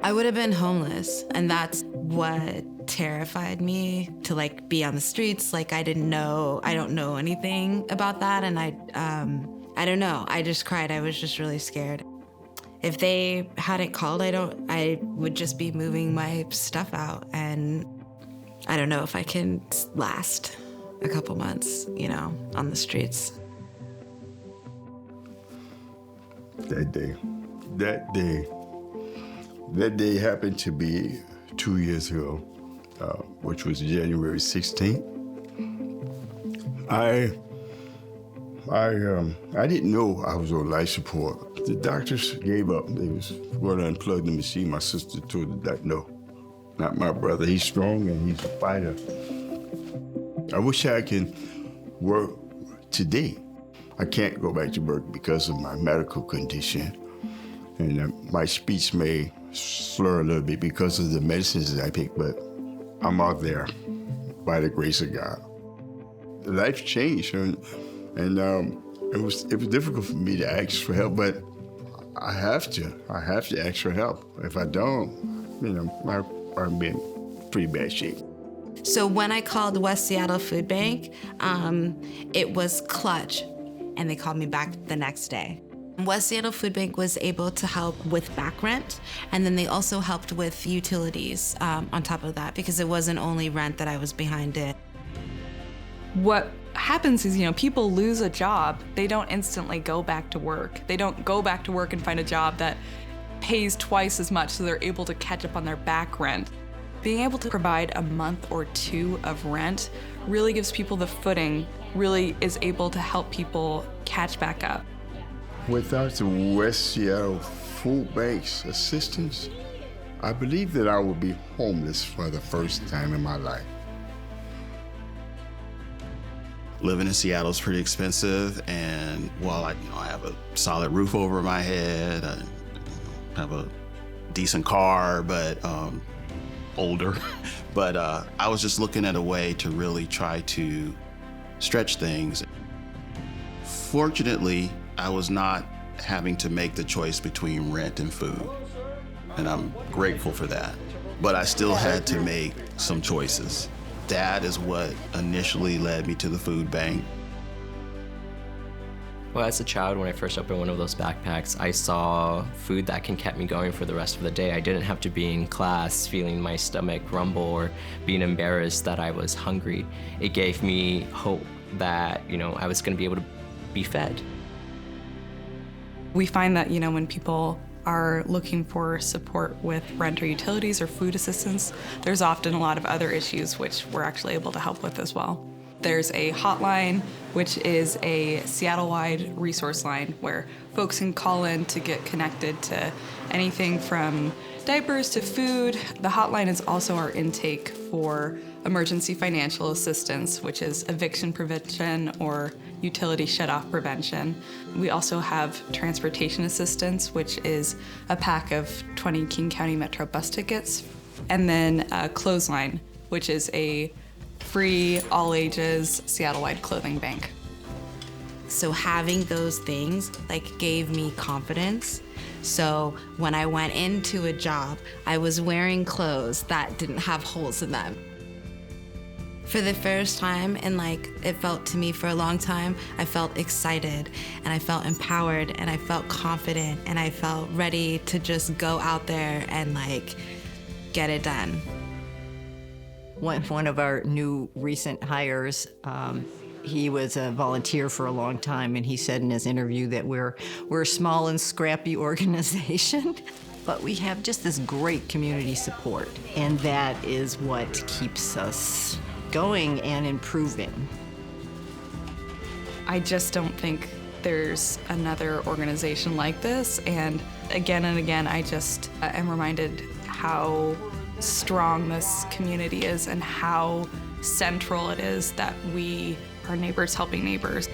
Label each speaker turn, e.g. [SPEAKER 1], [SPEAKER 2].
[SPEAKER 1] I would have been homeless, and that's what terrified me, to like be on the streets. Like I don't know anything about that, and I don't know. I just cried. I was just really scared. If they hadn't called, I would just be moving my stuff out, and I don't know if I can last a couple months, on the streets.
[SPEAKER 2] That day happened to be 2 years ago, which was January 16th. I didn't know I was on life support. The doctors gave up. They was going to unplug the machine. My sister told the doctor, no, not my brother. He's strong and he's a fighter. I wish I could work today. I can't go back to work because of my medical condition. And my speech may slur a little bit because of the medicines that I take, but I'm out there by the grace of God. Life changed, and it was difficult for me to ask for help, but I have to ask for help. If I don't, I'm in pretty bad shape.
[SPEAKER 1] So when I called West Seattle Food Bank, it was clutch, and they called me back the next day. West Seattle Food Bank was able to help with back rent, and then they also helped with utilities on top of that, because it wasn't only rent that I was behind it.
[SPEAKER 3] What happens is, people lose a job. They don't instantly go back to work. They don't go back to work and find a job that pays twice as much, so they're able to catch up on their back rent. Being able to provide a month or two of rent really gives people the footing, really is able to help people catch back up.
[SPEAKER 2] Without the West Seattle Food Bank's assistance, I believe that I would be homeless for the first time in my life.
[SPEAKER 4] Living in Seattle is pretty expensive, and while I have a solid roof over my head, I have a decent car, but older. But I was just looking at a way to really try to stretch things. Fortunately, I was not having to make the choice between rent and food, and I'm grateful for that. But I still had to make some choices. That is what initially led me to the food bank.
[SPEAKER 5] Well, as a child, when I first opened one of those backpacks, I saw food that can keep me going for the rest of the day. I didn't have to be in class feeling my stomach rumble or being embarrassed that I was hungry. It gave me hope that, I was going to be able to be fed.
[SPEAKER 3] We find that, when people are looking for support with rent or utilities or food assistance, there's often a lot of other issues which we're actually able to help with as well. There's a hotline, which is a Seattle-wide resource line where folks can call in to get connected to anything from diapers to food. The hotline is also our intake for emergency financial assistance, which is eviction prevention or utility shut-off prevention. We also have transportation assistance, which is a pack of 20 King County Metro bus tickets, and then a Clothesline, which is a free, all-ages, Seattle-wide clothing bank.
[SPEAKER 1] So having those things gave me confidence. So when I went into a job, I was wearing clothes that didn't have holes in them. For the first time, and it felt to me for a long time, I felt excited, and I felt empowered, and I felt confident, and I felt ready to just go out there and get it done.
[SPEAKER 6] One of our new recent hires, he was a volunteer for a long time, and he said in his interview that we're a small and scrappy organization, but we have just this great community support, and that is what keeps us going and improving.
[SPEAKER 3] I just don't think there's another organization like this, and again, I just am reminded how strong this community is and how central it is that we are neighbors helping neighbors.